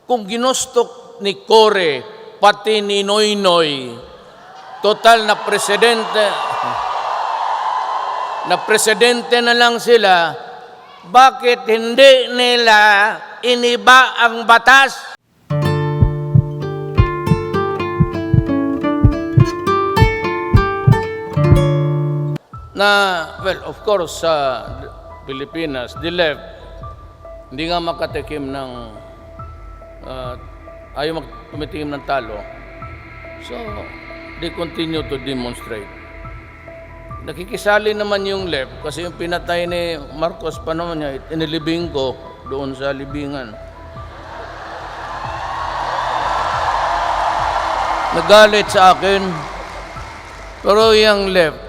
kung ginustok ni Cory, pati ni Noynoy, total na presidente na lang sila, bakit hindi nila iniba ang batas? Well, of course, sa Pilipinas, the left, hindi nga makatikim ng, ayaw tumitingin ng talo. So, they continue to demonstrate. Nakikisali naman yung left kasi yung pinatay ni Marcos pa naman niya, inilibing ko doon sa libingan. Nagalit sa akin, pero yung left,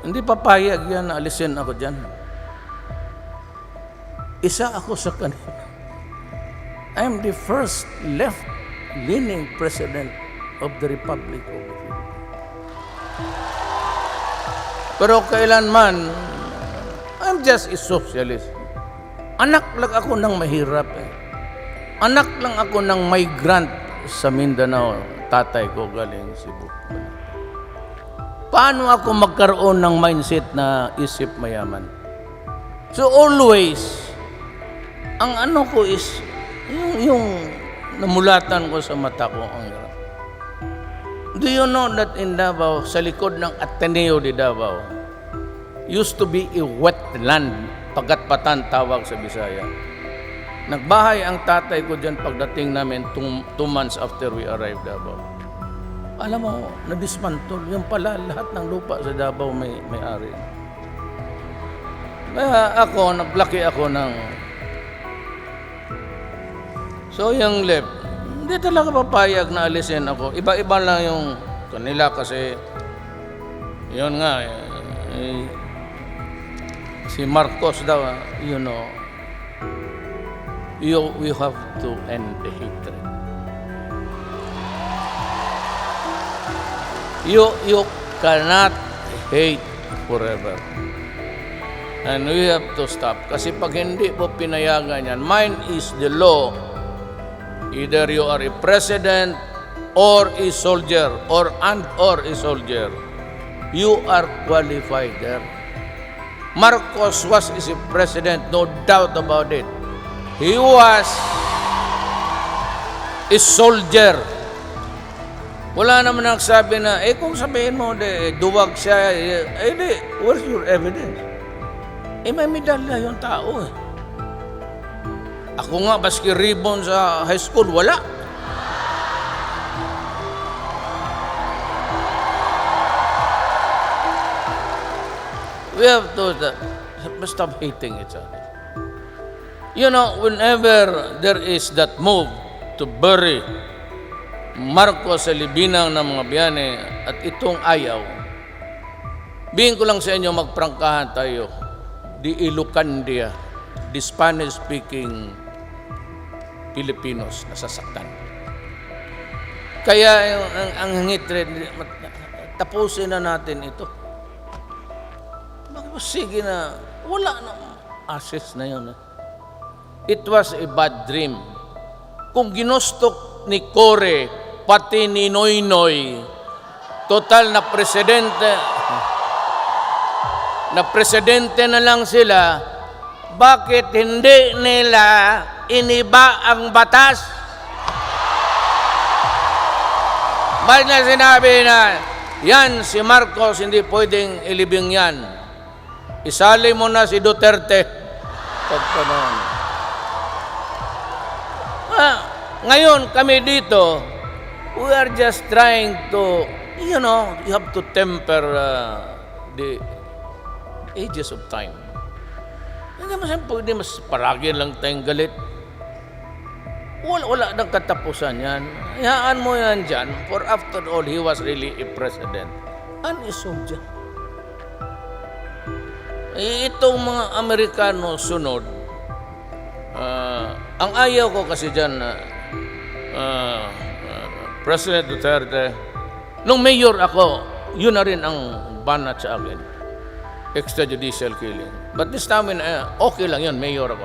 hindi papayag yan, alisin ako dyan. Isa ako sa kanila. I'm the first left-leaning president of the Republic of the Philippines. Pero kailanman, I'm just a socialist. Anak lang ako ng mahirap eh. Anak lang ako ng migrant sa Mindanao. Tatay ko galing Cebu. Paano ako magkaroon ng mindset na isip mayaman? So always, ang ano ko is, yung namulatan ko sa mata ko, ang do you know that in Davao, sa likod ng Ateneo de Davao, used to be a wetland, Pagatpatan tawag sa Bisaya. Nagbahay ang tatay ko dyan pagdating namin 2 months after we arrived Davao. Alam mo, nadismantol. Yung pala, lahat ng lupa sa Davao may-ari. Kaya ako, naglaki ako ng... So, yung left, hindi talaga papayag na alisin ako. Iba-iba lang yung kanila kasi, yun nga, si Marcos daw, you know, you have to end the hatred. You cannot hate forever. And we have to stop. Kasi pag hindi po pinayagan yan, mine is the law. Either you are a president or a soldier or a soldier. You are qualified there. Marcos was a president, no doubt about it. He was a soldier. Wala naman nagsabi na, kung sabihin mo, duwag siya, where's your evidence? May medalya yung tao eh. Ako nga, baski ribbon sa high school, wala. We have to stop hating each other. You know, whenever there is that move to bury Marcos sa libinang ng mga biyane at itong ayaw, bigyan ko lang sa inyo, magprangkahan tayo. The Ilocandia, the Spanish-speaking Filipinos nasasaktan. Kaya ang hatred, tapusin na natin ito. Sige na, wala na, ashes na yun. It was a bad dream. Kung ginustok ni Cory, pati ni Noynoy, total na presidente na lang sila, bakit hindi nila iniba ang batas? Bakit na sinabi na, yan, si Marcos, hindi pwedeng ilibing yan. Isali mo na si Duterte. Ngayon, kami dito, we are just trying to, you know, you have to temper the ages of time. Hindi mo pwede mas paragi lang tayong galit. Wala nang katapusan yan. Hayaan mo yan dyan, for after all, he was really a president and a soldier. Itong mga Amerikano sunod, ang ayaw ko kasi dyan, President Duterte, nung mayor ako, yun na rin ang banat sa akin. Extrajudicial killing. But this time, okay lang yun, mayor ako.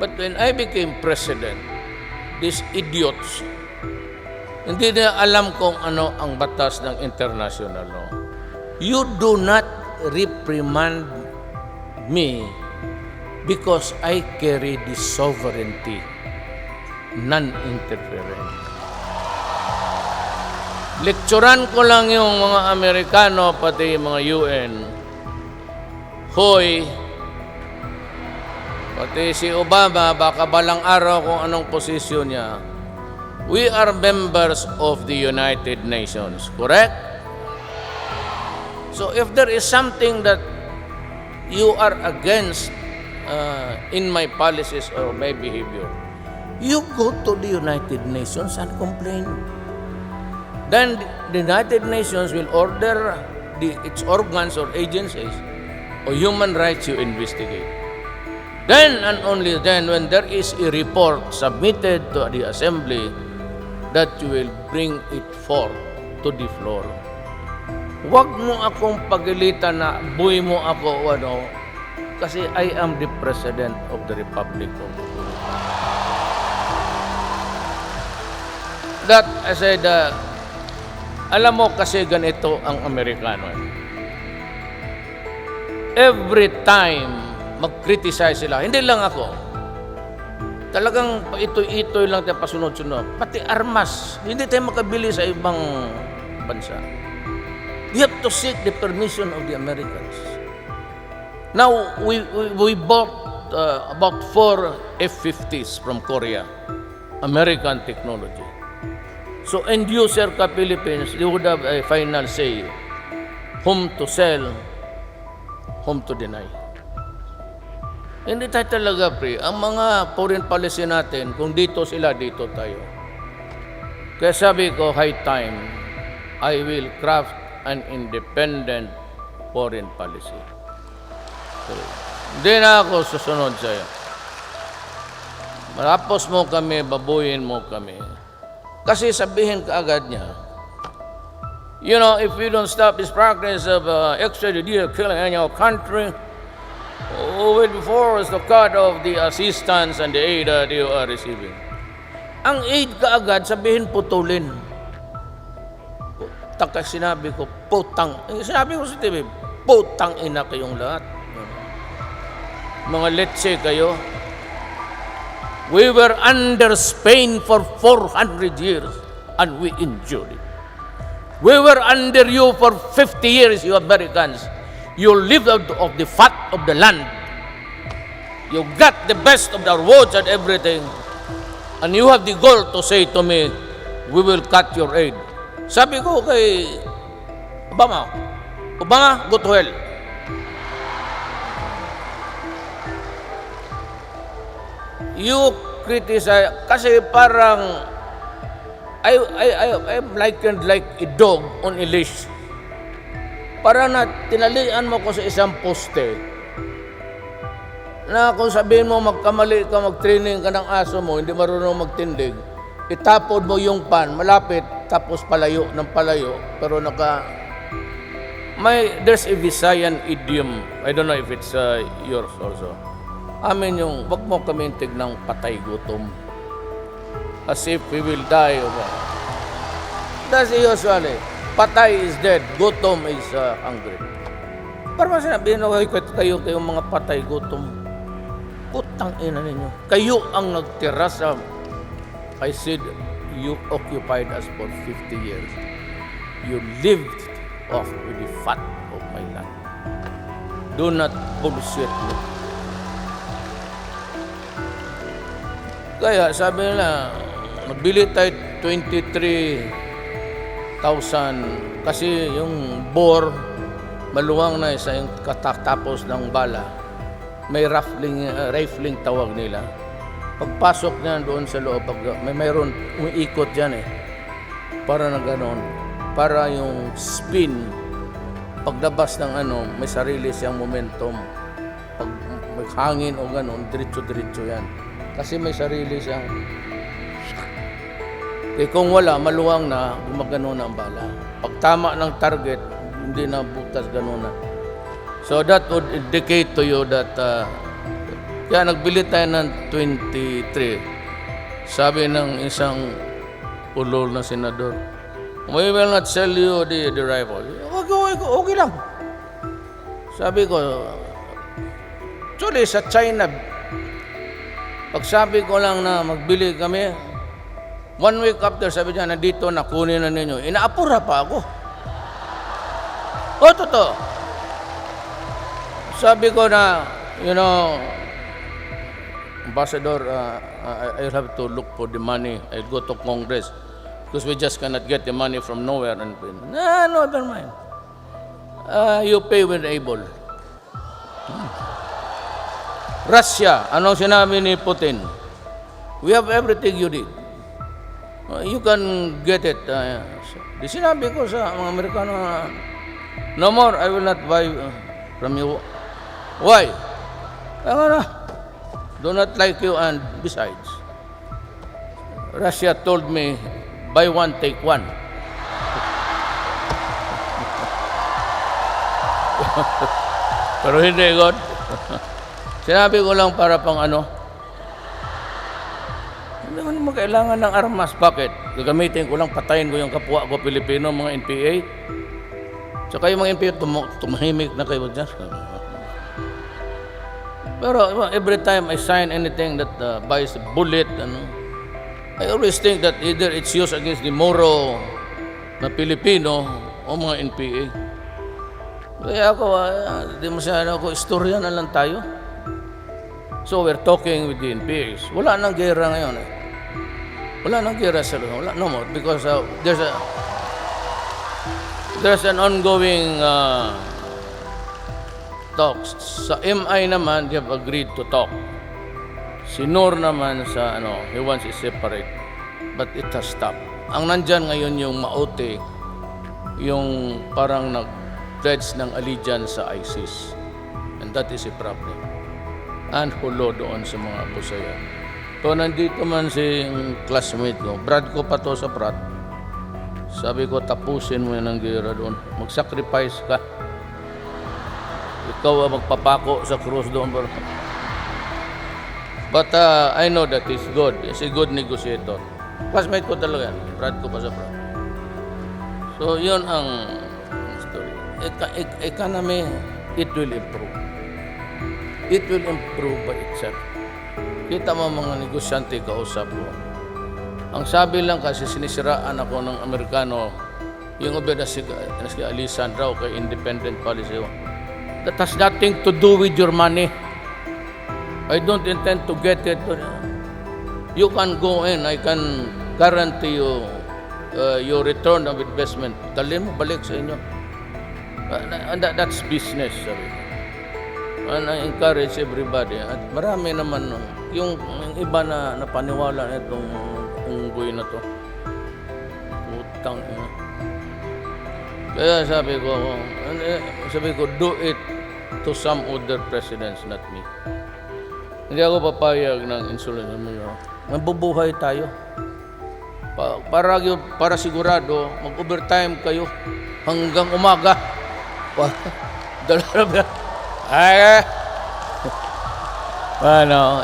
But when I became president, these idiots, hindi na alam kung ano ang batas ng international law. You do not reprimand me because I carry the sovereignty, non-interference. Lekturan ko lang yung mga Amerikano, pati yung mga UN. Hoy, pati si Obama, baka balang araw kung anong posisyon niya. We are members of the United Nations, correct? So if there is something that you are against in my policies or my behavior, you go to the United Nations and complain. Then the United Nations will order its organs or agencies or human rights you investigate. Then and only then, when there is a report submitted to the Assembly, that you will bring it forth to the floor. Huwag mo akong pagilitan na buhay mo ako kasi I am the President of the Republic of the Philippines. That I said, alam mo kasi ganito ang Amerikano. Every time mag-criticize sila, hindi lang ako, talagang itoy-itoy lang tayo pasunod-sunod. Pati armas, hindi tayo makabili sa ibang bansa. We have to seek the permission of the Americans. Now, we bought about 4 F-50s from Korea, American technology. So, end user ka Philippines, they would have a final say, whom to sell, whom to deny. Hindi tayo talaga, pre. Ang mga foreign policy natin, kung dito sila, dito tayo. Kaya sabi ko, high time, I will craft an independent foreign policy. So, hindi na ako susunod sa'yo. Malapos mo kami, babuyin mo kami. Kasi sabihin ka agad niya, you know, if you don't stop this practice of extrajudicial killing in your country, who will be forced to cut off the assistance and the aid that you are receiving. Ang aid kaagad, sabihin putulin. Taka sinabi ko, putang. Sinabi ko sa TV, putang ina kayong lahat. Mga letse kayo. We were under Spain for 400 years and we endured it. We were under you for 50 years, you Americans. You live out of the fat of the land. You got the best of our words and everything. And you have the goal to say to me, we will cut your aid. Sabi ko kay Obama, go to hell. You criticize, kasi parang I'm likened like a dog on a leash. Para na tinalian mo ko sa isang poste na kung sabihin mo magkamali ka, mag-training ka ng aso mo, hindi marunong magtindig, itapod mo yung pan, malapit, tapos palayo ng palayo, pero there's a Visayan idiom, I don't know if it's yours also. Amin yung, wag mo kami ng patay gutom. As if we will die. That's usually. Patay is dead, gutom is hungry. Para masinabi na kayo mga patay gutom. Putang ina ninyo. Kayo ang nagtira sa, I said, you occupied us for 50 years. You lived off with the fat of my land. Do not bullshit me. Kaya sabi nila, magbili tayo 23,000 kasi yung bore maluwang na isa yung katapos ng bala. May rifling tawag nila. Pagpasok niya doon sa loob, mayroon umiikot dyan para na gano'n. Para yung spin, paglabas ng may sarili siyang momentum. Pag may hangin o gano'n, diretso-diretso yan. Kasi may sarili siyang... kung wala, maluwang na, gumagano na ang bala. Pag tama ng target, hindi na butas gano'n na. So that would indicate to you that... kaya nagbili tayo ng 23. Sabi ng isang ulol na senador, we will not sell you the rifle. Okay lang. Sabi ko, actually sa China, pag sabi ko lang na magbili kami, 1 week after, sabi niya, nandito, nakunin na ninyo. Inaapura pa ako. Totoo. Sabi ko na, Ambassador, I'll have to look for the money. I'll go to Congress because we just cannot get the money from nowhere. No, never mind. You pay when able. Russia, anong sinabi ni Putin? We have everything you need. You can get it. Di sinabi ko sa mga Amerikano, no more, I will not buy from you. Why? Do not like you, and besides, Russia told me, buy one, take one. Pero hindi, God. Sinabi ko lang para pang hindi ko naman kailangan ng armas. Bakit? Gagamitin ko lang, patayin ko yung kapwa ko Pilipino, mga NPA. Tsaka yung mga NPA, tumahimik na kayo dyan. Pero every time I sign anything that buys a bullet, I always think that either it's used against the Moro na Pilipino o mga NPA. Kaya ako, di masyado ako, istorya na lang tayo. So we're talking with the NPAs. Wala nang gera ngayon eh. Wala nang gera sa wala, no more, because there's an ongoing talks. Sa MI naman, they have agreed to talk. Si Noor naman sa he wants to separate. But it has stopped. Ang nandyan ngayon yung Maote, yung parang nag-pledge ng allegiance sa ISIS. And that is a problem. And hulo doon sa mga Busaya. So, nandito man si classmate ko. Brad ko pa to sa Prat. Sabi ko, tapusin mo yan ang gera doon. Mag-sacrifice ka. Ikaw ang magpapako sa krus doon. But I know that he's good. He's a good negotiator. Classmate ko talaga yan. Brad ko pa sa Prat. So, yun ang story. Economy, it will improve. It will improve by itself. Kita mo mga negosyante kausap ko. Ang sabi lang kasi sinisiraan ako ng Amerikano, yung obeda si Alisan raw kay independent policy. That has nothing to do with your money. I don't intend to get it. You can go in, I can guarantee you your return of investment. Dali mo balik sa inyo. And that's business, sabi ko. And I encourage everybody. At marami naman, yung iba na napaniwala na itong unggoy na to. Putang ina. Kaya sabi ko, do it to some other presidents, not me. Hindi ako papayag ng insulin. Mabubuhay tayo. Para sigurado, mag-overtime kayo hanggang umaga.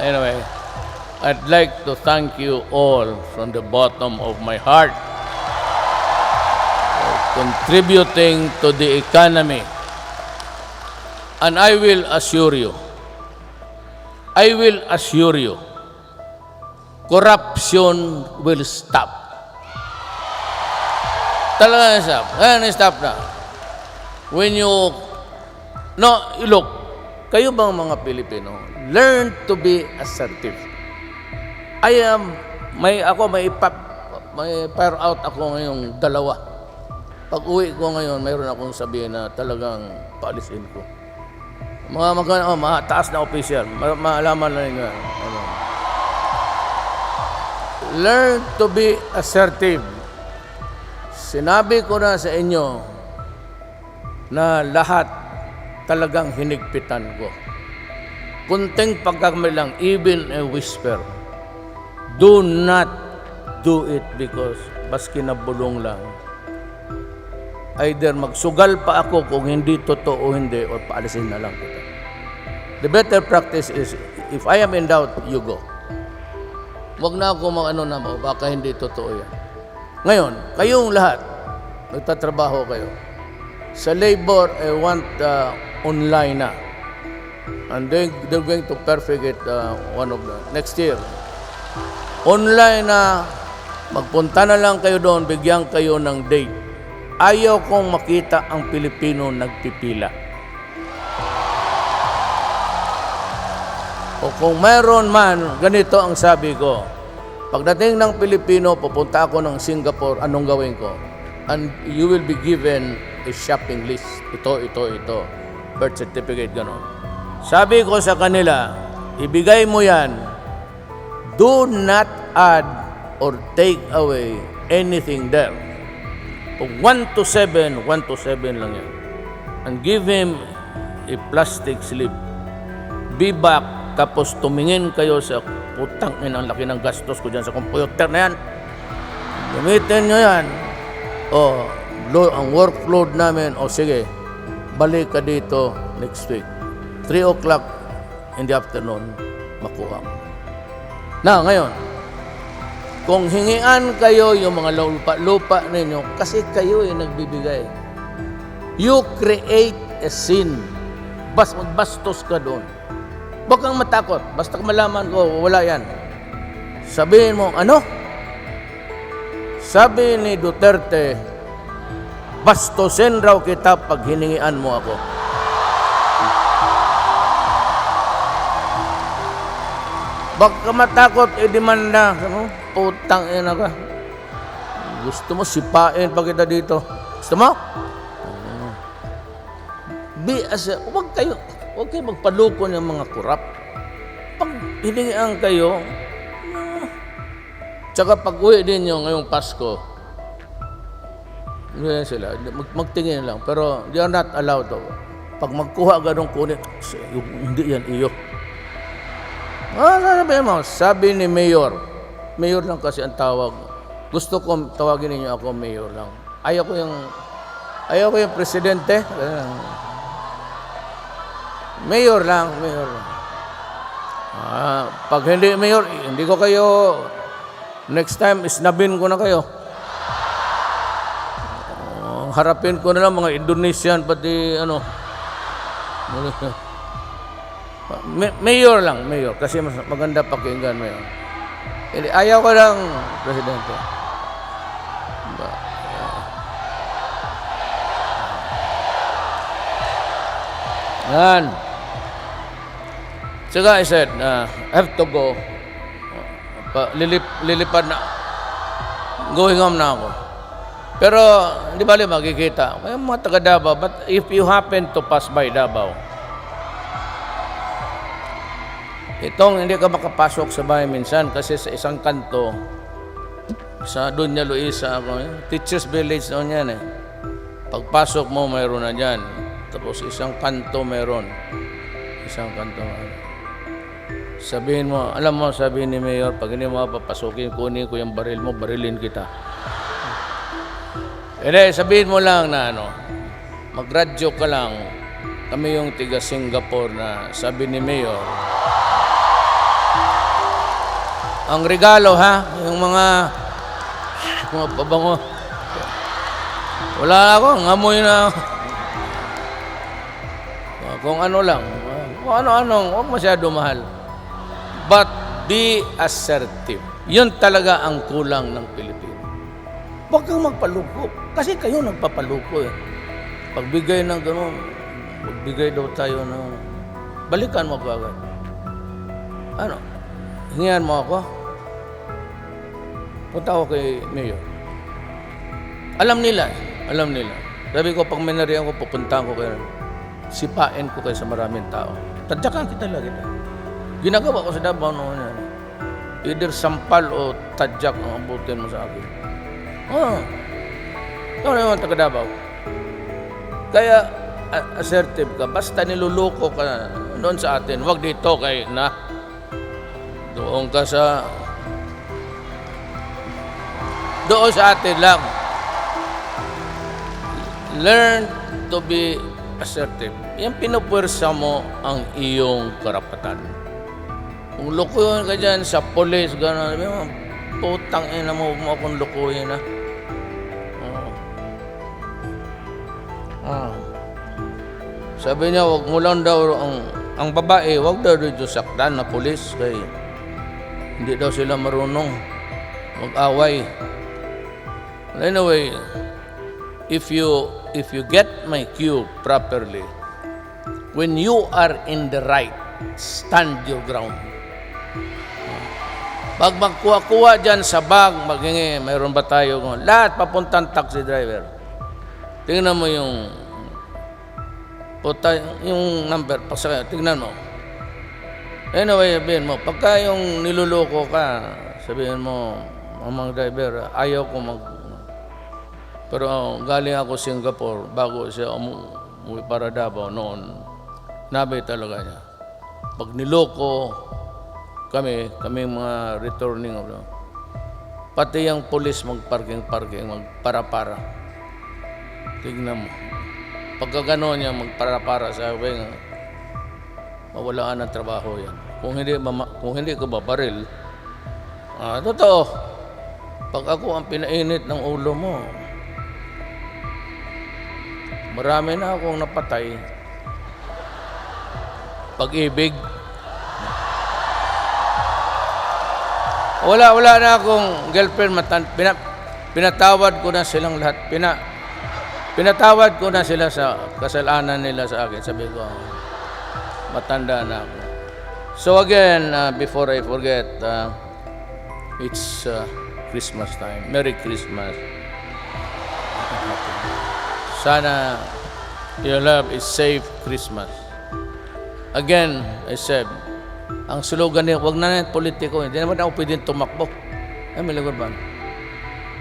Anyway, I'd like to thank you all from the bottom of my heart for contributing to the economy. And I will assure you, corruption will stop. Talaga na stop. Stop na. When you look, kayo bang mga Pilipino, learn to be assertive. May fire out ako ngayong 2. Pag uwi ko ngayon, mayroon akong sabihin na talagang paalisin ko. Mga taas na official, maalaman na ninyo. Learn to be assertive. Sinabi ko na sa inyo na lahat talagang hinigpitan ko. Kunting pagkakamali lang, even a whisper. Do not do it because baski na bulong lang. Either magsugal pa ako kung hindi totoo o hindi, o paalisin na lang kita. The better practice is, if I am in doubt, you go. Huwag na ako ano na mo, baka hindi totoo yan. Ngayon, kayong lahat, nagtatrabaho kayo. Sa labor, I want online na. And they're going to perfect it one of the next year. Online na, magpunta na lang kayo doon, bigyan kayo ng date. Ayaw kong makita ang Pilipino nagpipila. O kung mayroon man, ganito ang sabi ko. Pagdating ng Pilipino, pupunta ako ng Singapore, anong gawin ko? And you will be given a shopping list. Ito. Birth certificate, gano'n. Sabi ko sa kanila, ibigay mo yan. Do not add or take away anything there. Pag 1 to 7 lang yan. And give him a plastic slip. Be back. Tapos tumingin kayo sa putang ang laki ng gastos ko dyan sa computer na yan. Gamitin nyo yan. Ang workload namin, sige, balik ka dito next week. 3 o'clock in the afternoon, makuha mo. Na, ngayon, kung hingian kayo yung mga lupa ninyo, kasi kayo ay nagbibigay. You create a sin. Magbastos ka doon. Huwag kang matakot. Basta malaman ko, wala yan. Sabihin mo, ano? Sabi ni Duterte, bastusin raw kita pag hiningian mo ako. Huwag ka matakot, demanda. Putang ina ka. Gusto mo sipain pa kita dito? Gusto mo? Huwag kayo magpaluko ng mga kurap. Pag hiningian kayo, tsaka pag uwi din nyo ngayong Pasko, sila, magtingin lang. Pero they are not allowed to. Pag magkuha ganong kunin, hindi yan iyo. Sabi ni Mayor lang kasi ang tawag. Gusto ko tawagin ninyo ako Mayor lang. Ayaw ko yung presidente. Mayor lang. Pag hindi Mayor, hindi ko kayo, next time, isnabin ko na kayo. Harapin ko na lang mga Indonesian, pati Mayor lang, kasi mas maganda pakinggan Mayor. Ayaw ko lang, Presidente. Yan. Saka I said, I have to go. Lilipad na. Going home na ako. Pero, hindi bali makikita. May mga taga Davao, but if you happen to pass by Davao, itong hindi ka makapasok sa bahay minsan kasi sa isang kanto, sa Doña Luisa, Teachers Village doon yan eh. Pagpasok mo, mayroon na dyan. Tapos isang kanto meron. Sabihin mo, alam mo, sabihin ni Mayor, pag hindi mo papasukin, kunin ko yung baril mo, barilin kita. Sabihin mo lang na mag-radyo ka lang. Kami yung tiga Singapore na sabi ni Mayor. Ang regalo yung mga pabango. Wala ako, ngamoy na. Kung ano lang, huwag masyado mahal. But be assertive. Yun talaga ang kulang ng Pilipino. Huwag kang magpaluko. Kasi kayo nagpapaluko eh. Pagbigay ng gano'n, pagbigay daw tayo ng, balikan mo ko agad. Hingihan mo ako? Punta ako kay Mayor. Alam nila. Sabi ko, pag may nariyan ko, pupuntahan ko kayo. Sipain ko kayo sa maraming tao. Tadyakan kita lagi. Ginagawa ko sa Davao noon yan. Either sampal o tadyak ang abutin mo sa akin. Ikaw naman taga Davao. Kaya assertive ka. Basta niluluko ka noon sa atin. Huwag dito kay na. Doon ka sa atin lang. Learn to be assertive. Yan pinupwersa mo ang iyong karapatan. Kung lukuyin ka dyan sa polis, gano'n, sabi mo, putang ina mo, huwag mo akong lukuyin, ha? Sabi niya, wag mo lang daw, ang babae, wag daw dito saktan na pulis, kay hindi daw sila marunong mag-away. Anyway, if you get my cue properly, when you are in the right, stand your ground. Pag magkuha-kuha dyan sa bag, maghingi, mayroon ba tayo? Lahat papuntang taxi driver. Tingnan mo yung number, pasakay, tingnan mo. Anyway, sabihin mo, pagka yung niluloko ka, sabihin mo, mamang driver, ayaw ko pero galing ako Singapore, bago siya umuwi para Davao noon, nabay talaga niya. Pag niloko kami mga returning, pati yung police magparking, magpara-para. Tignan mo. Pagka gano'n niya, magpara-para sa akin, mawalaan ng trabaho yan. Kung hindi ko babaril, totoo, pag ako ang pinainit ng ulo mo, marami na akong napatay. Pag-ibig. Wala na akong girlfriend. Pinatawad ko na silang lahat. Pinatawad ko na sila sa kasalanan nila sa akin. Sabi ko, matanda na ako. So again, before I forget, it's Christmas time. Merry Christmas. Sana you'll have a safe Christmas. Again, I said, ang slogan niya, huwag na natin politiko. Hindi naman ako pwedeng tumakbo. Ay, may lagot ba?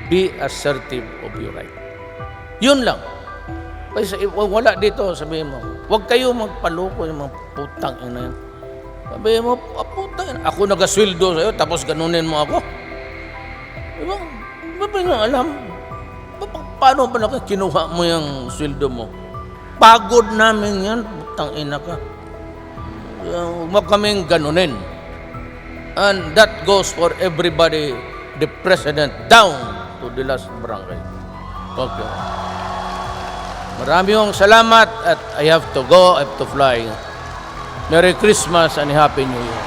Be assertive of your right. Yun lang. Kasi wala dito, sabihin mo, huwag kayo magpaloko yung mga putang ina yun. Sabihin mo, putang ina. Ako nagasweldo sa'yo, tapos ganunin mo ako. Diba? Ba nyo alam? Paano ba kinuha mo yung sweldo mo? Pagod namin yan, putang ina ka. Huwag mo kaming ganunin. And that goes for everybody, the president, down to the last barangay. Okay. Maraming salamat at I have to go, I have to fly. Merry Christmas and Happy New Year.